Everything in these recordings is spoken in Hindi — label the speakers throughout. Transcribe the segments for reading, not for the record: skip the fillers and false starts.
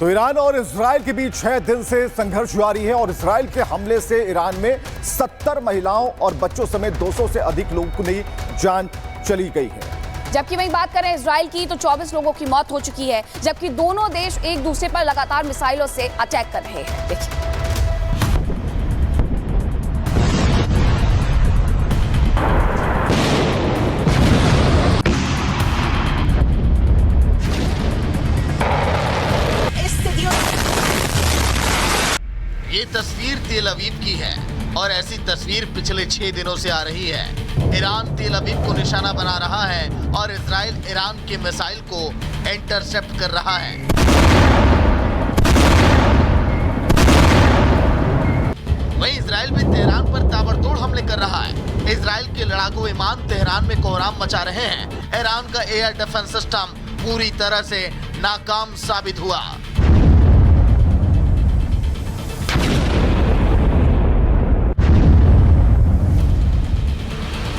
Speaker 1: तो ईरान और इजराइल के बीच 6 दिन से संघर्ष जारी है और इजराइल के हमले से ईरान में 70 महिलाओं और बच्चों समेत 200 से अधिक लोगों की जान चली गई है।
Speaker 2: जबकि वहीं बात करें इजराइल की तो 24 लोगों की मौत हो चुकी है, जबकि दोनों देश एक दूसरे पर लगातार मिसाइलों से अटैक कर रहे हैं। देखिए
Speaker 3: ये तस्वीर तेल अवीव की है और ऐसी तस्वीर पिछले 6 दिनों से आ रही है। ईरान तेल अवीव को निशाना बना रहा है और इजराइल ईरान के मिसाइल को इंटरसेप्ट कर रहा है। वहीं इजराइल भी तेहरान पर ताबड़तोड़ हमले कर रहा है। इजराइल के लड़ाकू विमान तेहरान में कोहराम मचा रहे हैं। ईरान का एयर डिफेंस सिस्टम पूरी तरह से नाकाम साबित हुआ।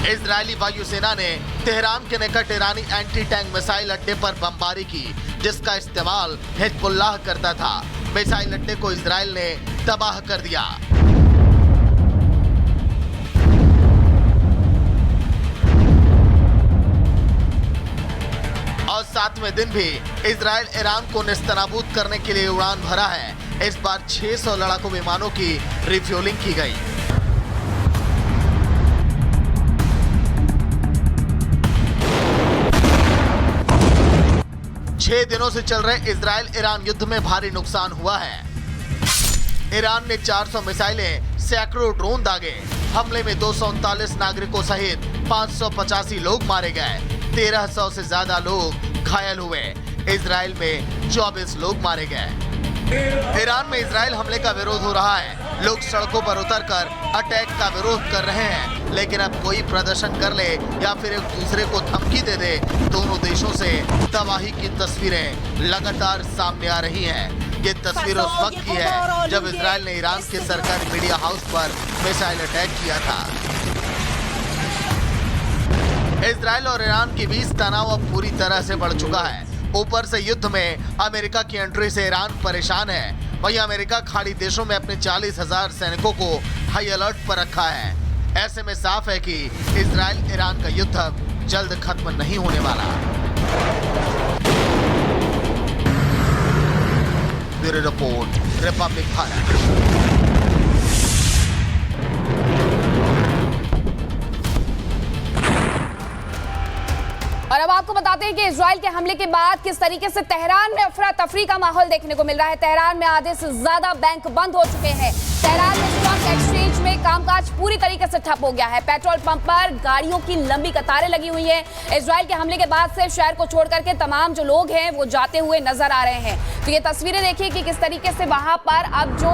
Speaker 3: इजरायली वायुसेना ने तेहरान के निकट ईरानी एंटी टैंक मिसाइल अड्डे पर बमबारी की, जिसका इस्तेमाल हिजबुल्लाह करता था। मिसाइल अड्डे को इजराइल ने तबाह कर दिया। और 7वें दिन भी इजराइल ईरान को नेस्तनाबूद करने के लिए उड़ान भरा है। इस बार 600 लड़ाकू विमानों की रिफ्यूलिंग की गई। 6 दिनों से चल रहे इजराइल ईरान युद्ध में भारी नुकसान हुआ है। ईरान ने 400 मिसाइलें, सैकड़ों ड्रोन दागे। हमले में 239 नागरिकों सहित 585 लोग मारे गए, 1300 से ज्यादा लोग घायल हुए। इजराइल में 24 लोग मारे गए। ईरान में इजराइल हमले का विरोध हो रहा है। लोग सड़कों पर उतरकर अटैक का विरोध कर रहे हैं, लेकिन अब कोई प्रदर्शन कर ले या फिर एक दूसरे को धमकी दे दे, दोनों देशों से तबाही की तस्वीरें लगातार सामने आ रही हैं। ये तस्वीर उस वक्त की है जब इजराइल ने ईरान के सरकारी मीडिया हाउस पर मिसाइल अटैक किया था। इजराइल और ईरान के बीच तनाव अब पूरी तरह से बढ़ चुका है। ऊपर से युद्ध में अमेरिका की एंट्री से ईरान परेशान है। वहीं अमेरिका खाड़ी देशों में अपने 40,000 सैनिकों को हाई अलर्ट पर रखा है। ऐसे में साफ है कि इजराइल ईरान का युद्ध अब जल्द खत्म नहीं होने वाला। Bureau report, Republic Bharat.
Speaker 2: और अब आपको बताते हैं कि इजराइल के हमले के बाद किस तरीके से तेहरान में अफरा तफरी का माहौल देखने को मिल रहा है। तेहरान में आधे से ज्यादा बैंक बंद हो चुके हैं। तेहरान में स्टॉक एक्सचेंज में कामकाज पूरी तरीके से ठप हो गया है। पेट्रोल पंप पर गाड़ियों की लंबी कतारें लगी हुई हैं। इजराइल के हमले के बाद से शहर को छोड़ करके तमाम जो लोग हैं वो जाते हुए नजर आ रहे हैं। तो ये तस्वीरें देखिए कि किस तरीके से वहां पर अब जो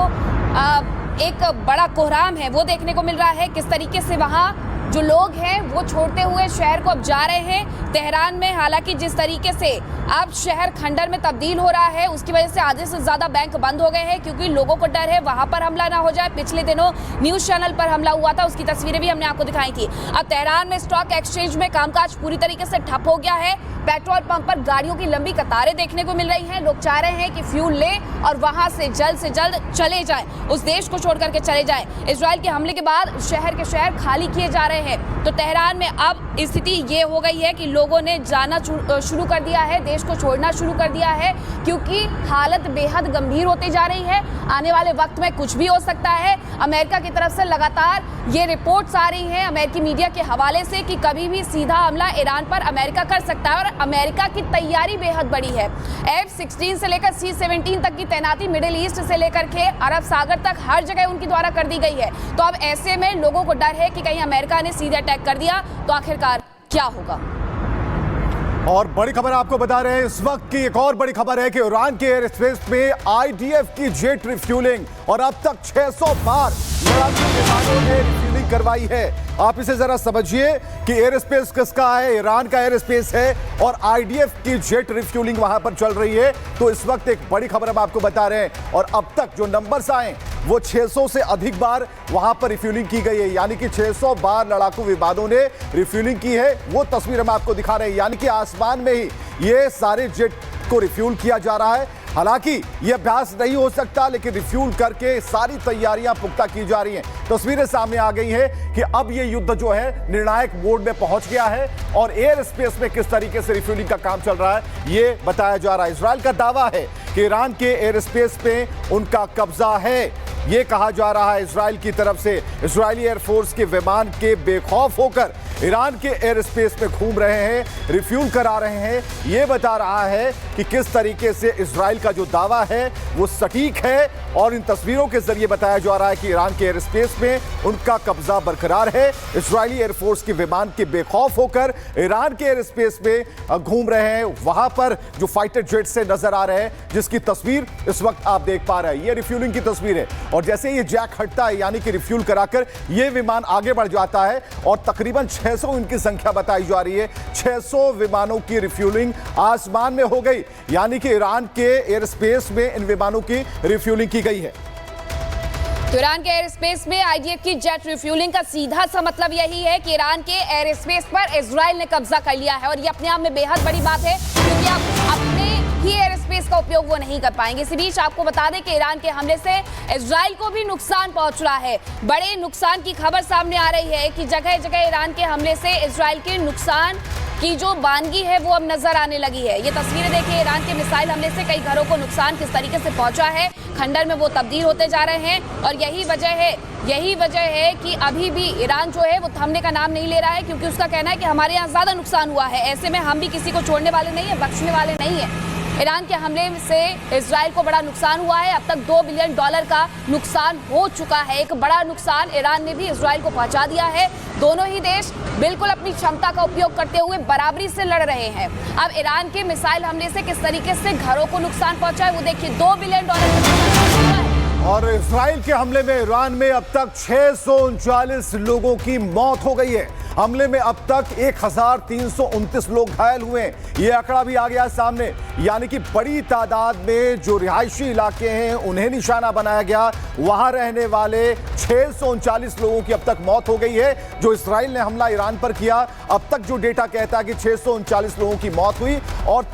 Speaker 2: एक बड़ा कोहराम है वो देखने को मिल रहा है। किस तरीके से वहां जो लोग हैं वो छोड़ते हुए शहर को अब जा रहे हैं। तेहरान में हालांकि जिस तरीके से अब शहर खंडर में तब्दील हो रहा है, उसकी वजह से आधे से ज्यादा बैंक बंद हो गए हैं, क्योंकि लोगों को डर है वहां पर हमला ना हो जाए। पिछले दिनों न्यूज चैनल पर हमला हुआ था, उसकी तस्वीरें भी हमने आपको दिखाई थी। अब तेहरान में स्टॉक एक्सचेंज में कामकाज पूरी तरीके से ठप हो गया है। पेट्रोल पंप पर गाड़ियों की लंबी कतारें देखने को मिल रही हैं। लोग चाह रहे हैं कि फ्यूल ले और वहां से जल्द चले जाएं, उस देश को छोड़ करके चले जाएं। इजराइल के हमले के बाद शहर के शहर खाली किए जा रहे हैं। तो तेहरान में अब स्थिति ये हो गई है कि लोगों ने जाना शुरू कर दिया है, देश को छोड़ना शुरू कर दिया है, क्योंकि हालत बेहद गंभीर होती जा रही है। आने वाले वक्त में कुछ भी हो सकता है। अमेरिका की तरफ से लगातार ये रिपोर्ट्स आ रही हैं अमेरिकी मीडिया के हवाले से कि कभी भी सीधा हमला ईरान पर अमेरिका कर सकता है और अमेरिका की तैयारी बेहद बड़ी है। F-16 से लेकर C-17 तक की तैनाती मिडिल ईस्ट से लेकर के अरब सागर तक हर जगह उनके द्वारा कर दी गई है। तो अब ऐसे में लोगों को डर है कि कहीं अमेरिका ने सीधे अटैक कर दिया तो आखिरकार क्या होगा।
Speaker 1: और बड़ी खबर आपको बता रहे हैं, इस वक्त की एक और बड़ी खबर है कि ईरान के एयर स्पेस में IDF की जेट रिफ्यूलिंग और अब तक 600 बार लड़ाकू विमानों ने रिफ्यूलिंग करवाई है। आप इसे जरा समझिए कि एयर स्पेस किसका है, ईरान का एयर स्पेस है और IDF की जेट रिफ्यूलिंग वहां पर चल रही है। तो इस वक्त एक बड़ी खबर हम आपको बता रहे हैं और अब तक जो नंबर्स आए वो 600 से अधिक बार वहां पर रिफ्यूलिंग की गई है, यानी कि 600 बार लड़ाकू विमानों ने रिफ्यूलिंग की है। वो तस्वीर हम आपको दिखा रहे हैं, यानी कि आसमान में ही ये सारे जेट को रिफ्यूल किया जा रहा है। हालांकि यह अभ्यास नहीं हो सकता, लेकिन रिफ्यूल करके सारी तैयारियां पुख्ता की जा रही हैं। तस्वीरें सामने आ गई हैं कि अब यह युद्ध जो है निर्णायक मोड में पहुंच गया है और एयर स्पेस में किस तरीके से रिफ्यूलिंग का काम चल रहा है यह बताया जा रहा है। इजराइल का दावा है कि ईरान के एयर स्पेस पे उनका कब्जा है। यह कहा जा रहा है इजराइल की तरफ से। इजरायली एयरफोर्स के विमान के बेखौफ होकर ईरान के एयर स्पेस में घूम रहे हैं, रिफ्यूल करा रहे हैं। यह बता रहा है कि किस तरीके से इजराइल का जो दावा है वो सटीक है और इन तस्वीरों के जरिए बताया जा रहा है कि ईरान के एयर स्पेस में उनका कब्जा बरकरार है। इजरायली एयरफोर्स के विमान के बेखौफ होकर ईरान के एयर स्पेस में घूम रहे हैं। वहां पर जो फाइटर जेट से नजर आ रहे हैं, जिसकी तस्वीर इस वक्त आप देख पा रहे हैं, यह रिफ्यूलिंग की तस्वीर है। और जैसे ये जैक हटता है यानी कि रिफ्यूल कराकर ये विमान आगे बढ़ जाता है और तकरीबन 600 इनकी संख्या बताई जा रही है। 600 विमानों की रिफ्यूलिंग आसमान में हो गई, यानी कि ईरान के एयर स्पेस में इन विमानों की रिफ्यूलिंग की गई है।
Speaker 2: तो ईरान के एयर स्पेस में आईडीएफ की जेट रिफ्यूलिंग का सीधा सा मतलब यही है कि ईरान के एयर स्पेस पर इजराइल ने कब्जा कर लिया है और ये अपने आप में बेहद बड़ी बात है, क्योंकि आप अपने ही एयर स्पेस का उपयोग वो नहीं कर पाएंगे। इसी बीच आपको बता दें कि ईरान के हमले से इजराइल को भी नुकसान पहुंच रहा है। बड़े नुकसान की खबर सामने आ रही है कि जगह जगह ईरान के हमले से इजराइल के नुकसान की जो वानगी है वो अब नजर आने लगी है। ये तस्वीरें देखिए, ईरान के मिसाइल हमले से कई घरों को नुकसान किस तरीके से पहुंचा है, खंडर में वो तब्दील होते जा रहे हैं। और यही वजह है कि अभी भी ईरान जो है वो थमने का नाम नहीं ले रहा है, क्योंकि उसका कहना है कि हमारे यहाँ ज्यादा नुकसान हुआ है, ऐसे में हम भी किसी को छोड़ने वाले नहीं है, बख्शने वाले नहीं है। ईरान के हमले से इजराइल को बड़ा नुकसान हुआ है। अब तक $2 बिलियन का नुकसान हो चुका है। एक बड़ा नुकसान ईरान ने भी इजराइल को पहुंचा दिया है। दोनों ही देश बिल्कुल अपनी क्षमता का उपयोग करते हुए बराबरी से लड़ रहे हैं। अब ईरान के मिसाइल हमले से किस तरीके से घरों को नुकसान पहुंचा है वो देखिए। $2 बिलियन का नुकसान हुआ है।
Speaker 1: और इजराइल के हमले में ईरान में अब तक 639 लोगों की मौत हो गई है। हमले में अब तक 1329 लोग घायल हुए हैं। यह आंकड़ा भी आ गया सामने, यानी कि बड़ी तादाद में जो रिहायशी इलाके हैं उन्हें निशाना बनाया गया। वहां रहने वाले 639 लोगों की अब तक मौत हो गई है। जो इजराइल ने हमला ईरान पर किया, अब तक जो डेटा कहता है कि 639 लोगों की मौत हुई और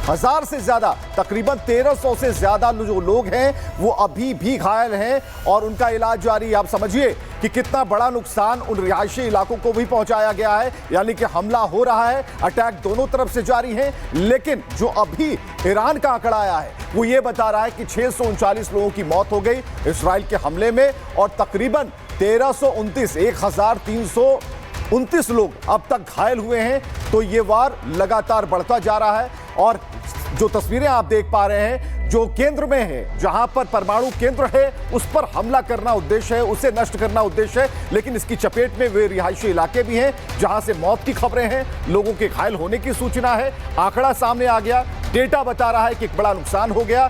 Speaker 1: 1000 से ज्यादा, तकरीबन 1300 से ज्यादा जो लोग हैं वो अभी भी घायल हैं और उनका इलाज जारी है। आप समझिए कि कितना बड़ा नुकसान उन रिहायशी इलाकों को भी पहुंचाया गया है, यानी कि हमला हो रहा है, अटैक दोनों तरफ से जारी है। लेकिन जो अभी ईरान का आंकड़ा आया है वो ये बता रहा है कि 639 लोगों की मौत हो गई इजराइल के हमले में और तकरीबन 1329 लोग अब तक घायल हुए हैं। तो ये वार लगातार बढ़ता जा रहा है और जो तस्वीरें आप देख पा रहे हैं, जो केंद्र में है, जहां पर परमाणु केंद्र है, उस पर हमला करना उद्देश्य है, उसे नष्ट करना उद्देश्य है। लेकिन इसकी चपेट में वे रिहायशी इलाके भी हैं जहां से मौत की खबरें हैं, लोगों के घायल होने की सूचना है। आंकड़ा सामने आ गया, डेटा बता रहा है कि एक बड़ा नुकसान हो गया